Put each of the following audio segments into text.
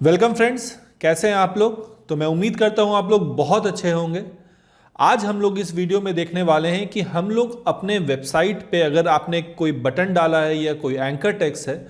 Welcome friends, कैसे हैं आप लोग। तो मैं उम्मीद करता हूं आप लोग बहुत अच्छे होंगे। आज हम लोग इस वीडियो में देखने वाले हैं कि हम लोग अपने वेबसाइट पे अगर आपने कोई बटन डाला है या कोई एंकर टेक्स्ट है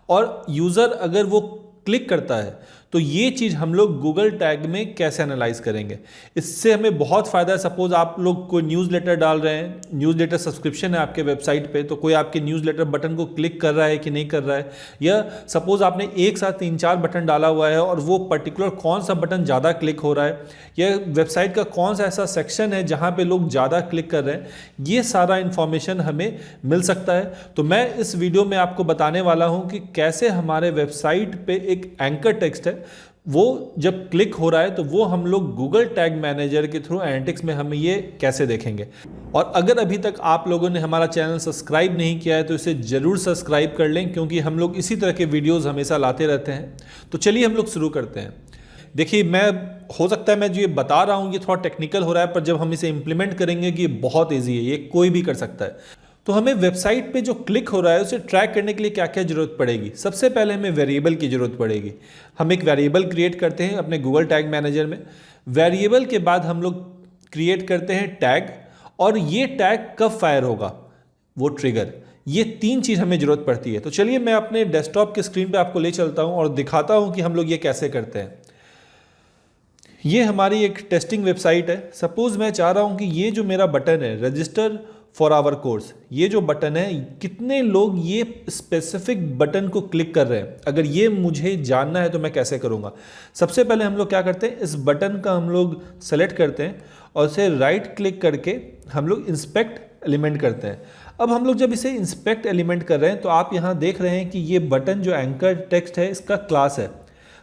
और यूज़र अगर वो क्लिक करता है तो ये चीज़ हम लोग गूगल टैग में कैसे एनालाइज करेंगे। इससे हमें बहुत फ़ायदा है। सपोज आप लोग कोई न्यूज़लेटर डाल रहे हैं, न्यूज़लेटर सब्सक्रिप्शन है आपके वेबसाइट पे, तो कोई आपके न्यूज़लेटर बटन को क्लिक कर रहा है कि नहीं कर रहा है, या सपोज आपने एक साथ 3-4 बटन डाला हुआ है और वो पर्टिकुलर कौन सा बटन ज़्यादा क्लिक हो रहा है, या वेबसाइट का कौन सा ऐसा सेक्शन है जहाँ पे लोग ज़्यादा क्लिक कर रहे हैं, ये सारा इन्फॉर्मेशन हमें मिल सकता है। तो मैं इस वीडियो में आपको बताने वाला हूँ कि कैसे हमारे वेबसाइट पे एक एंकर टेक्स्ट है, वो जब क्लिक हो रहा है तो वो हम लोग गूगल टैग मैनेजर के थ्रू एनालिटिक्स में हम ये कैसे देखेंगे। और अगर अभी तक आप लोगों ने हमारा चैनल सब्सक्राइब नहीं किया है तो इसे ज़रूर सब्सक्राइब कर लें, क्योंकि हम लोग इसी तरह के वीडियोस हमेशा लाते रहते हैं। तो चलिए हम लोग शुरू करते हैं। देखिए, हो सकता है मैं जो ये बता रहा हूँ ये थोड़ा टेक्निकल हो रहा है, पर जब हम इसे इम्प्लीमेंट करेंगे कि ये बहुत ईजी है, ये कोई भी कर सकता है। तो हमें वेबसाइट पे जो क्लिक हो रहा है उसे ट्रैक करने के लिए क्या क्या जरूरत पड़ेगी। सबसे पहले हमें वेरिएबल की जरूरत पड़ेगी। हम एक वेरिएबल क्रिएट करते हैं अपने गूगल टैग मैनेजर में। वेरिएबल के बाद हम लोग क्रिएट करते हैं टैग, और ये टैग कब फायर होगा वो ट्रिगर। ये 3 चीज़ हमें जरूरत पड़ती है। तो चलिए मैं अपने डेस्कटॉप के स्क्रीन पे आपको ले चलता हूँ और दिखाता हूँ कि हम लोग ये कैसे करते हैं। ये हमारी एक टेस्टिंग वेबसाइट है। सपोज मैं चाह रहा हूँ कि ये जो मेरा बटन है रजिस्टर फॉर आवर कोर्स, ये जो बटन है कितने लोग ये स्पेसिफिक बटन को क्लिक कर रहे हैं, अगर ये मुझे जानना है तो मैं कैसे करूँगा। सबसे पहले हम लोग क्या करते हैं, इस बटन का हम लोग सेलेक्ट करते हैं और इसे राइट क्लिक करके हम लोग इंस्पेक्ट एलिमेंट करते हैं। अब हम लोग जब इसे इंस्पेक्ट एलिमेंट कर रहे हैं तो आप यहाँ देख रहे हैं कि ये बटन जो एंकर टेक्स्ट है इसका क्लास है।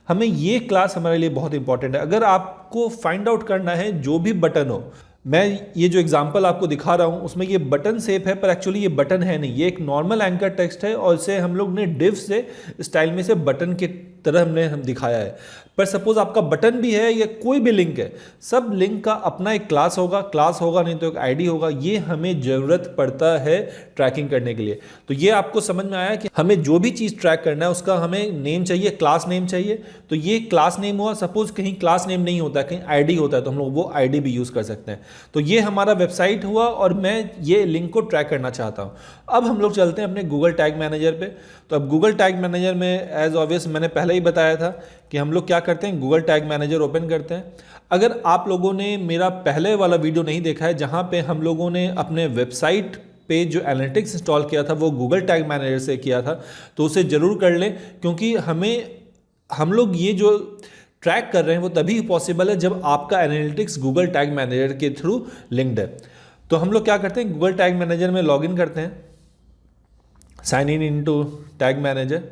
हमें ये क्लास हमारे लिए बहुत इंपॉर्टेंट है। अगर आपको फाइंड आउट करना है जो भी बटन हो, मैं ये जो एग्जांपल आपको दिखा रहा हूँ उसमें ये बटन शेप है, पर एक्चुअली ये बटन है नहीं, ये एक नॉर्मल एंकर टेक्स्ट है और इसे हम लोग ने डिव से स्टाइल में से बटन के तरह हम दिखाया है। पर सपोज आपका बटन भी है या कोई भी लिंक है, सब लिंक का अपना एक क्लास होगा नहीं तो एक आईडी होगा। ये हमें ज़रूरत पड़ता है ट्रैकिंग करने के लिए। तो ये आपको समझ में आया कि हमें जो भी चीज़ ट्रैक करना है उसका हमें नेम चाहिए, क्लास नेम चाहिए। तो ये क्लास नेम हुआ। सपोज कहीं क्लास नेम नहीं होता, कहीं आईडी होता है, तो हम लोग वो आईडी भी यूज़ कर सकते हैं। तो ये हमारा वेबसाइट हुआ और मैं ये लिंक को ट्रैक करना चाहता हूँ। अब हम लोग चलते हैं अपने गूगल टैग मैनेजर पे। तो अब गूगल टैग मैनेजर में एज ऑब्वियस मैंने पहले ही बताया था कि हम लोग क्या करते हैं, गूगल टैग मैनेजर ओपन करते हैं। अगर आप लोगों ने मेरा पहले वाला वीडियो नहीं देखा है जहाँ पे हम लोगों ने अपने वेबसाइट पे जो एनालिटिक्स इंस्टॉल किया था वो गूगल टैग मैनेजर से किया था, तो उसे ज़रूर कर लें, क्योंकि हम लोग ये जो ट्रैक कर रहे हैं वो तभी पॉसिबल है जब आपका एनालिटिक्स गूगल टैग मैनेजर के थ्रू लिंक्ड है। तो हम लोग क्या करते हैं, गूगल टैग मैनेजर में लॉगिन करते हैं, sign in into tag manager.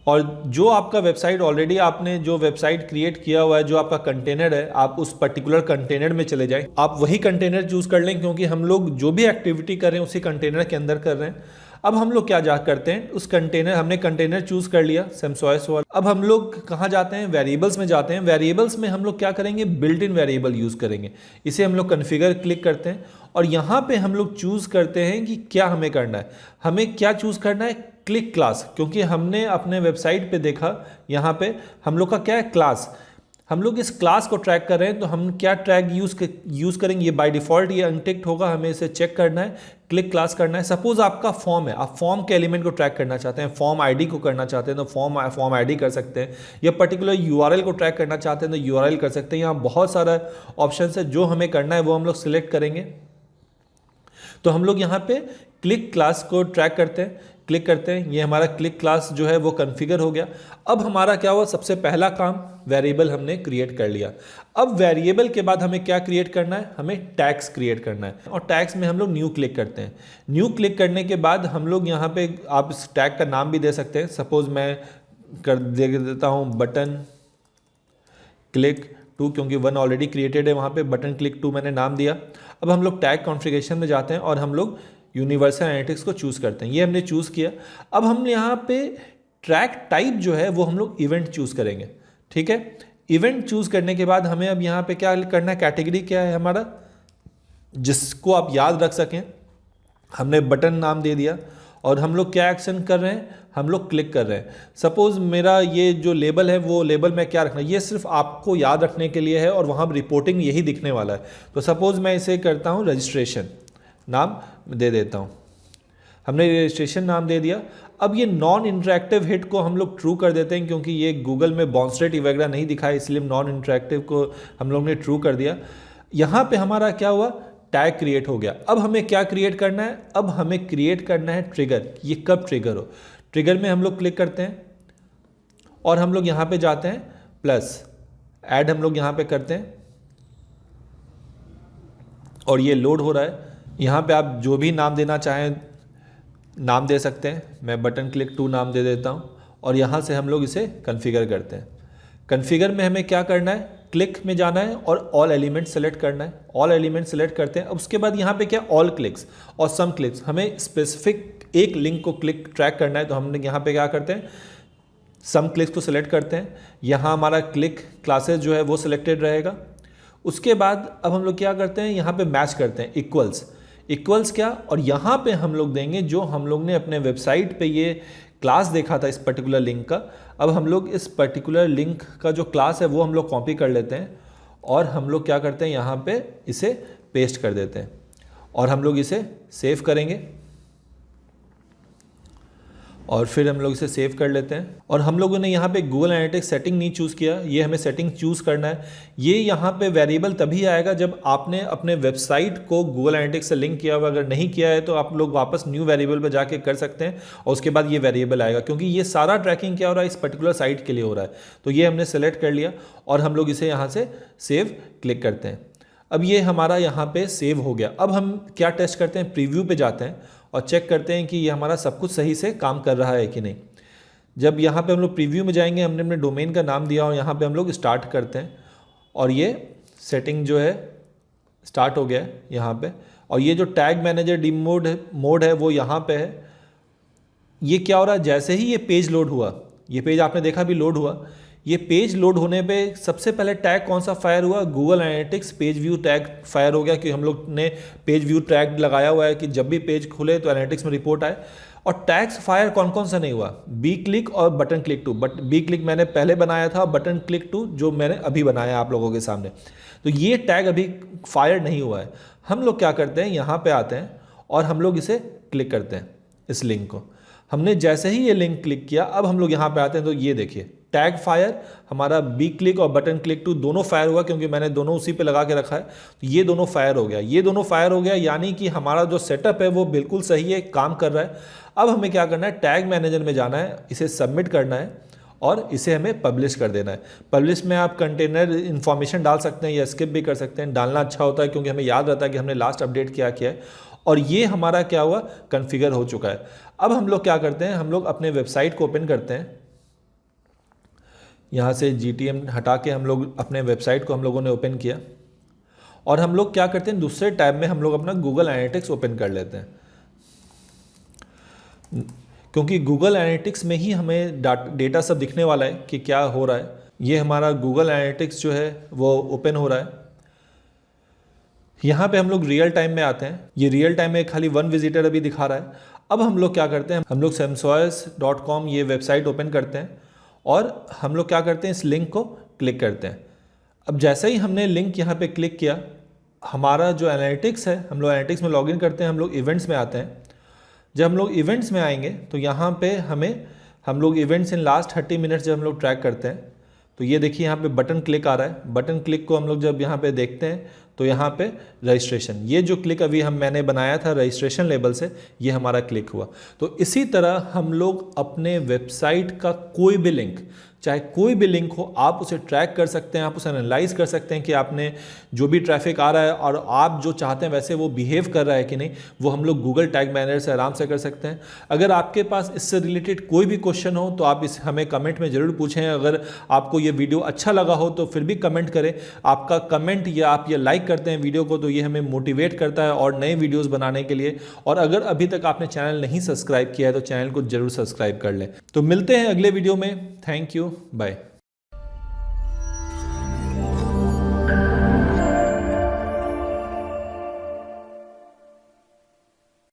और जो आपका वेबसाइट ऑलरेडी आपने जो वेबसाइट क्रिएट किया हुआ है, जो आपका कंटेनर है, आप उस पर्टिकुलर कंटेनर में चले जाएं। आप वही कंटेनर चूज़ कर लें, क्योंकि हम लोग जो भी एक्टिविटी कर रहे हैं उसी कंटेनर के अंदर कर रहे हैं। अब हम लोग क्या करते हैं, उस कंटेनर हमने कंटेनर चूज़ कर लिया सेमसॉयस वाला। अब हम लोग कहाँ जाते हैं, वेरिएबल्स में जाते हैं। वेरिएबल्स में हम लोग क्या करेंगे, बिल्ट इन वेरिएबल यूज़ करेंगे। इसे हम लोग कन्फिगर क्लिक करते हैं और यहाँ पे हम लोग चूज़ करते हैं कि क्या हमें करना है। हमें क्या चूज़ करना है, क्लिक क्लास, क्योंकि हमने अपने वेबसाइट पे देखा यहाँ पे हम लोग का क्या है, क्लास। हम लोग इस क्लास को ट्रैक कर रहे हैं, तो हम क्या ट्रैक यूज़ करेंगे, ये बाय डिफ़ॉल्ट ये अनटिक्ड होगा, हमें इसे चेक करना है, क्लिक क्लास करना है। सपोज आपका फॉर्म है, आप फॉर्म के एलिमेंट को ट्रैक करना चाहते हैं, फॉर्म आईडी को करना चाहते हैं तो फॉर्म आईडी कर सकते हैं, या पर्टिकुलर यूआरएल को ट्रैक करना चाहते हैं तो यूआरएल कर सकते हैं। यहाँ बहुत सारा ऑप्शन है, जो हमें करना है वो हम लोग सिलेक्ट करेंगे। तो हम लोग यहाँ पे क्लिक क्लास को ट्रैक करते हैं, क्लिक करते हैं, ये हमारा क्लिक क्लास जो है वो कॉन्फ़िगर हो गया। अब हमारा क्या हुआ, सबसे पहला काम वेरिएबल हमने क्रिएट कर लिया। अब वेरिएबल के बाद हमें क्या क्रिएट करना है, हमें टैग्स क्रिएट करना है, और टैग्स में हम लोग न्यू क्लिक करते हैं। न्यू क्लिक करने के बाद हम लोग यहाँ पे, आप इस टैग का नाम भी दे सकते हैं। सपोज मैं दे देता हूँ बटन क्लिक 2, क्योंकि 1 ऑलरेडी क्रिएटेड है, वहाँ पे बटन क्लिक 2 मैंने नाम दिया। अब हम लोग टैग कॉन्फ़िगरेशन में जाते हैं और हम लोग यूनिवर्सल एनालिटिक्स को चूज़ करते हैं। ये हमने चूज़ किया। अब हम यहाँ पे ट्रैक टाइप जो है वो हम लोग इवेंट चूज़ करेंगे, ठीक है। इवेंट चूज़ करने के बाद हमें अब यहाँ पे क्या करना है, कैटेगरी क्या है हमारा, जिसको आप याद रख सकें। हमने बटन नाम दे दिया और हम लोग क्या एक्शन कर रहे हैं, हम लोग क्लिक कर रहे हैं। सपोज़ मेरा ये जो लेबल है वो लेबल में क्या रखना है, ये सिर्फ आपको याद रखने के लिए है और वहाँ रिपोर्टिंग यही दिखने वाला है। तो सपोज़ मैं इसे करता हूँ रजिस्ट्रेशन, नाम दे देता हूँ। हमने रजिस्ट्रेशन नाम दे दिया। अब ये नॉन इंटरेक्टिव हिट को हम लोग ट्रू कर देते हैं, क्योंकि ये गूगल में बाउंस रेट वगैरह नहीं दिखा है, इसलिए नॉन इंटरेक्टिव को हम लोग ने ट्रू कर दिया। यहाँ पे हमारा क्या हुआ, टैग क्रिएट हो गया। अब हमें क्या क्रिएट करना है, अब हमें क्रिएट करना है ट्रिगर। ये कब ट्रिगर हो, ट्रिगर में हम लोग क्लिक करते हैं और हम लोग यहाँ पे जाते हैं प्लस ऐड, हम लोग यहाँ पे करते हैं और ये लोड हो रहा है। यहाँ पे आप जो भी नाम देना चाहें नाम दे सकते हैं। मैं बटन क्लिक टू नाम दे देता हूँ और यहाँ से हम लोग इसे कॉन्फ़िगर करते हैं। कॉन्फ़िगर में हमें क्या करना है, क्लिक में जाना है और ऑल एलिमेंट सेलेक्ट करना है। ऑल एलिमेंट सेलेक्ट करते हैं। अब उसके बाद यहाँ पे क्या, ऑल क्लिक्स और सम क्लिक्स, हमें स्पेसिफिक एक लिंक को क्लिक ट्रैक करना है। तो हम यहाँ पे क्या करते हैं, सम क्लिक्स को सिलेक्ट करते हैं। यहाँ हमारा क्लिक क्लासेस जो है वो सिलेक्टेड रहेगा। उसके बाद अब हम लोग क्या करते हैं, यहाँ पे मैच करते हैं इक्वल्स क्या, और यहाँ पे हम लोग देंगे जो हम लोग ने अपने वेबसाइट पे ये क्लास देखा था इस पर्टिकुलर लिंक का। अब हम लोग इस पर्टिकुलर लिंक का जो क्लास है वो हम लोग कॉपी कर लेते हैं और हम लोग क्या करते हैं, यहाँ पे इसे पेस्ट कर देते हैं और हम लोग इसे सेव करेंगे और फिर हम लोग इसे सेव कर लेते हैं। और हम लोगों ने यहाँ पे गूगल एनालिटिक्स सेटिंग नहीं चूज़ किया, ये हमें सेटिंग चूज़ करना है। ये यहाँ पे वेरिएबल तभी आएगा जब आपने अपने वेबसाइट को गूगल एनालिटिक्स से लिंक किया हुआ। अगर नहीं किया है तो आप लोग वापस न्यू वेरिएबल पर जाके कर सकते हैं और उसके बाद ये वेरिएबल आएगा, क्योंकि ये सारा ट्रैकिंग क्या हो रहा है, इस पर्टिकुलर साइट के लिए हो रहा है। तो ये हमने सेलेक्ट कर लिया और हम लोग इसे यहाँ से सेव क्लिक करते हैं। अब ये हमारा यहाँ पे सेव हो गया। अब हम क्या टेस्ट करते हैं, प्रीव्यू पे जाते हैं और चेक करते हैं कि ये हमारा सब कुछ सही से काम कर रहा है कि नहीं। जब यहाँ पे हम लोग प्रीव्यू में जाएंगे, हमने अपने डोमेन का नाम दिया और यहाँ पे हम लोग स्टार्ट करते हैं और ये सेटिंग जो है स्टार्ट हो गया है यहाँ पे। और ये जो टैग मैनेजर डी मोड है वो यहाँ पे है। ये क्या हो रहा है, जैसे ही ये पेज लोड हुआ, ये पेज आपने देखा भी लोड हुआ, ये पेज लोड होने पे सबसे पहले टैग कौन सा फायर हुआ, Google analytics page view tag fire हो गया, कि हम लोग ने पेज व्यू टैग लगाया हुआ है कि जब भी पेज खुले तो एनालिटिक्स में रिपोर्ट आए। और टैग्स फायर कौन कौन सा नहीं हुआ, बी क्लिक और button click two. But B click मैंने पहले बनाया था, बटन क्लिक टू जो मैंने अभी बनाया आप लोगों के सामने, तो ये टैग अभी फायर नहीं हुआ है। हम लोग क्या करते हैं, यहाँ पे आते हैं और हम लोग इसे क्लिक करते हैं, इस लिंक को। हमने जैसे ही ये लिंक क्लिक किया, अब हम लोग यहाँ पे आते हैं तो ये देखिए टैग फायर, हमारा बी क्लिक और बटन क्लिक टू दोनों फायर हुआ, क्योंकि मैंने दोनों उसी पे लगा के रखा है। तो ये दोनों फायर हो गया, ये दोनों फायर हो गया, यानी कि हमारा जो सेटअप है वो बिल्कुल सही है, काम कर रहा है। अब हमें क्या करना है, टैग मैनेजर में जाना है, इसे सबमिट करना है और इसे हमें पब्लिश कर देना है। पब्लिश में आप कंटेनर इन्फॉर्मेशन डाल सकते हैं या स्किप भी कर सकते हैं। डालना अच्छा होता है क्योंकि हमें याद रहता है कि हमने लास्ट अपडेट क्या किया है। और ये हमारा क्या हुआ, कॉन्फ़िगर हो चुका है। अब हम लोग क्या करते हैं, हम लोग अपने वेबसाइट को ओपन करते हैं। यहाँ से GTM हटा के हम लोग अपने वेबसाइट को हम लोगों ने ओपन किया और हम लोग क्या करते हैं, दूसरे टैब में हम लोग अपना गूगल एनालिटिक्स ओपन कर लेते हैं, क्योंकि गूगल एनालिटिक्स में ही हमें डेटा सब दिखने वाला है कि क्या हो रहा है। ये हमारा गूगल एनालिटिक्स जो है वो ओपन हो रहा है। यहाँ पे हम लोग रियल टाइम में आते हैं। ये रियल टाइम में खाली 1 विजिटर अभी दिखा रहा है। अब हम लोग क्या करते हैं, हम लोग samshoes.com ये वेबसाइट ओपन करते हैं और हम लोग क्या करते हैं, इस लिंक को क्लिक करते हैं। अब जैसे ही हमने लिंक यहाँ पे क्लिक किया, हमारा जो एनालिटिक्स है, हम लोग एनालिटिक्स में लॉगिन करते हैं, हम लोग इवेंट्स में आते हैं। जब हम लोग इवेंट्स में आएंगे तो यहाँ पे हम लोग इवेंट्स इन लास्ट 30 मिनट्स जब हम लोग ट्रैक करते हैं तो ये देखिए यहाँ पे बटन क्लिक आ रहा है। बटन क्लिक को हम लोग जब यहाँ पे देखते हैं तो यहाँ पे रजिस्ट्रेशन, ये जो क्लिक अभी मैंने बनाया था रजिस्ट्रेशन लेबल से, ये हमारा क्लिक हुआ। तो इसी तरह हम लोग अपने वेबसाइट का कोई भी लिंक, चाहे कोई भी लिंक हो, आप उसे ट्रैक कर सकते हैं, आप उसे एनालाइज कर सकते हैं कि आपने जो भी ट्रैफिक आ रहा है और आप जो चाहते हैं वैसे वो बिहेव कर रहा है कि नहीं, वो हम लोग गूगल टैग मैनेजर से आराम से कर सकते हैं। अगर आपके पास इससे रिलेटेड कोई भी क्वेश्चन हो तो आप इस हमें कमेंट में ज़रूर पूछें। अगर आपको ये वीडियो अच्छा लगा हो तो फिर भी कमेंट करें। आपका कमेंट या आप ये लाइक करते हैं वीडियो को तो ये हमें मोटिवेट करता है और नए वीडियोज़ बनाने के लिए। और अगर अभी तक आपने चैनल नहीं सब्सक्राइब किया है तो चैनल को जरूर सब्सक्राइब कर लें। तो मिलते हैं अगले वीडियो में। Thank you, bye.